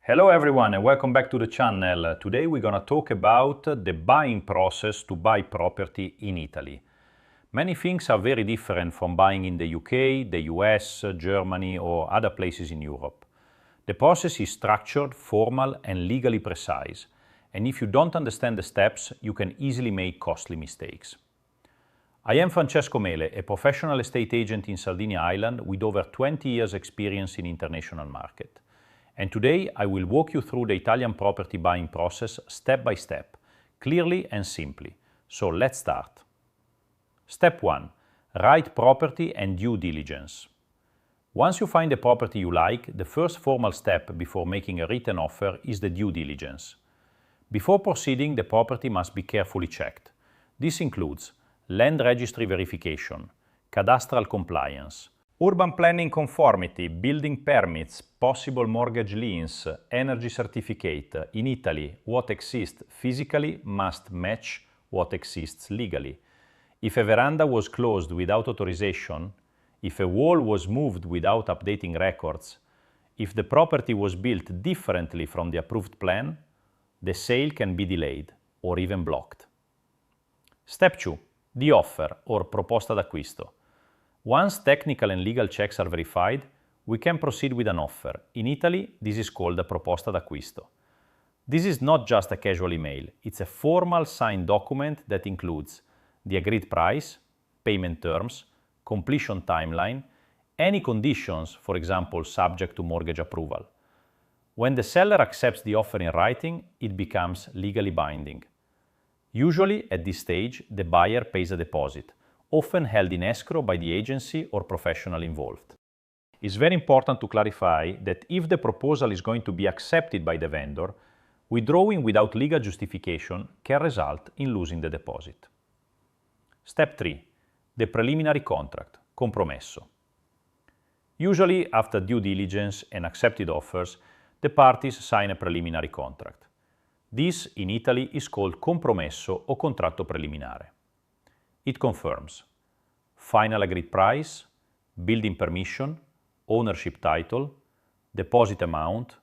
Hello everyone and welcome back to the channel. Today we're gonna talk about the buying process to buy property in Italy. Many things are very different from buying in the UK, the US, Germany or other places in Europe. The process is structured, formal and legally precise. And if you don't understand the steps, you can easily make costly mistakes. I am Francesco Mele, a professional estate agent in Sardinia Island with over 20 years experience in international market. And today I will walk you through the Italian property buying process step by step, clearly and simply. So let's start. Step 1. Right property and due diligence. Once you find a property you like, the first formal step before making a written offer is the due diligence. Before proceeding, the property must be carefully checked. This includes land registry verification, cadastral compliance, urban planning conformity, building permits, possible mortgage liens, energy certificate. In Italy, what exists physically must match what exists legally. If a veranda was closed without authorization, if a wall was moved without updating records, if the property was built differently from the approved plan, the sale can be delayed or even blocked. Step 2. The offer or proposta d'acquisto. Once technical and legal checks are verified, we can proceed with an offer. In Italy, this is called a proposta d'acquisto. This is not just a casual email, it's a formal signed document that includes the agreed price, payment terms, completion timeline, any conditions, for example, subject to mortgage approval. When the seller accepts the offer in writing, it becomes legally binding. Usually, at this stage, the buyer pays a deposit, often held in escrow by the agency or professional involved. It's very important to clarify that if the proposal is going to be accepted by the vendor, withdrawing without legal justification can result in losing the deposit. Step 3. The preliminary contract, compromesso. Usually, after due diligence and accepted offers, the parties sign a preliminary contract. This, in Italy, is called compromesso o contratto preliminare. It confirms final agreed price, building permission, ownership title, deposit amount,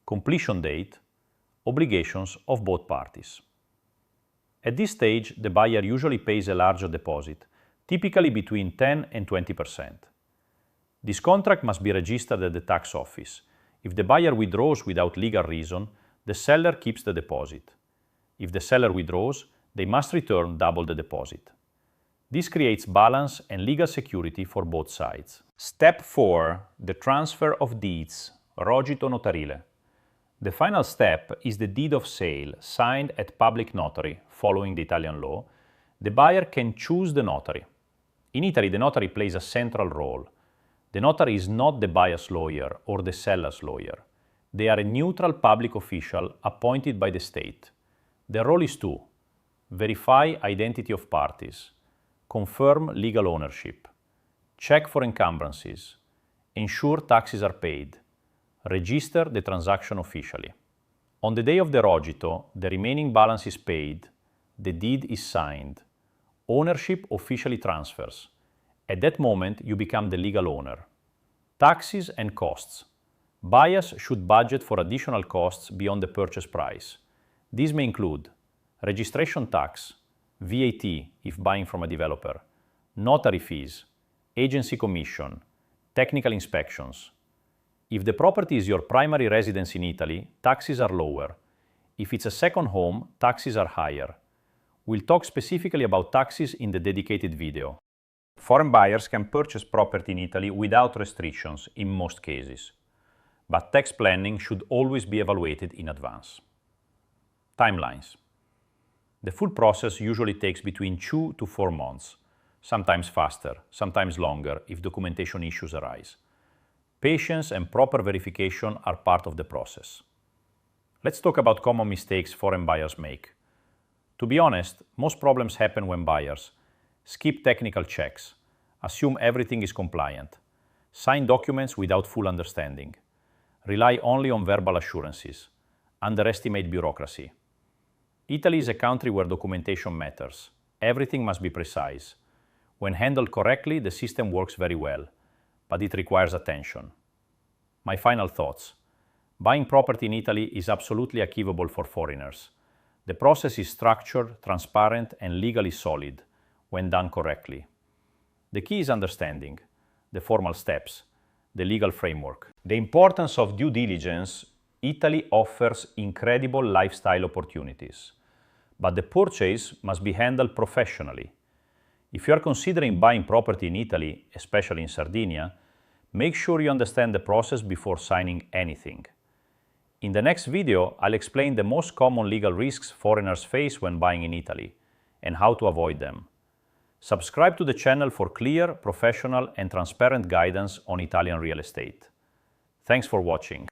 completion date, obligations of both parties. At this stage, the buyer usually pays a larger deposit, typically between 10 and 20%. This contract must be registered at the tax office. If the buyer withdraws without legal reason, the seller keeps the deposit. If the seller withdraws, they must return double the deposit. This creates balance and legal security for both sides. Step 4. The transfer of deeds, rogito notarile. The final step is the deed of sale, signed at public notary. Following the Italian law, the buyer can choose the notary. In Italy, the notary plays a central role. The notary is not the buyer's lawyer or the seller's lawyer. They are a neutral public official appointed by the state. Their role is to verify identity of parties, confirm legal ownership, check for encumbrances, ensure taxes are paid, register the transaction officially. On the day of the rogito, the remaining balance is paid, the deed is signed, ownership officially transfers. At that moment, you become the legal owner. Taxes and costs. Buyers should budget for additional costs beyond the purchase price. These may include registration tax, VAT if buying from a developer, notary fees, agency commission, technical inspections. If the property is your primary residence in Italy, taxes are lower. If it's a second home, taxes are higher. We'll talk specifically about taxes in the dedicated video. Foreign buyers can purchase property in Italy without restrictions in most cases. But tax planning should always be evaluated in advance. Timelines. The full process usually takes between 2 to 4 months, sometimes faster, sometimes longer if documentation issues arise. Patience and proper verification are part of the process. Let's talk about common mistakes foreign buyers make. To be honest, most problems happen when buyers skip technical checks, assume everything is compliant, sign documents without full understanding, rely only on verbal assurances, underestimate bureaucracy. Italy is a country where documentation matters. Everything must be precise. When handled correctly, the system works very well, but it requires attention. My final thoughts. Buying property in Italy is absolutely achievable for foreigners. The process is structured, transparent, and legally solid when done correctly. The key is understanding the formal steps, the legal framework. The importance of due diligence. Italy offers incredible lifestyle opportunities, but the purchase must be handled professionally. If you are considering buying property in Italy, especially in Sardinia, make sure you understand the process before signing anything. In the next video, I'll explain the most common legal risks foreigners face when buying in Italy and how to avoid them. Subscribe to the channel for clear, professional, and transparent guidance on Italian real estate. Thanks for watching.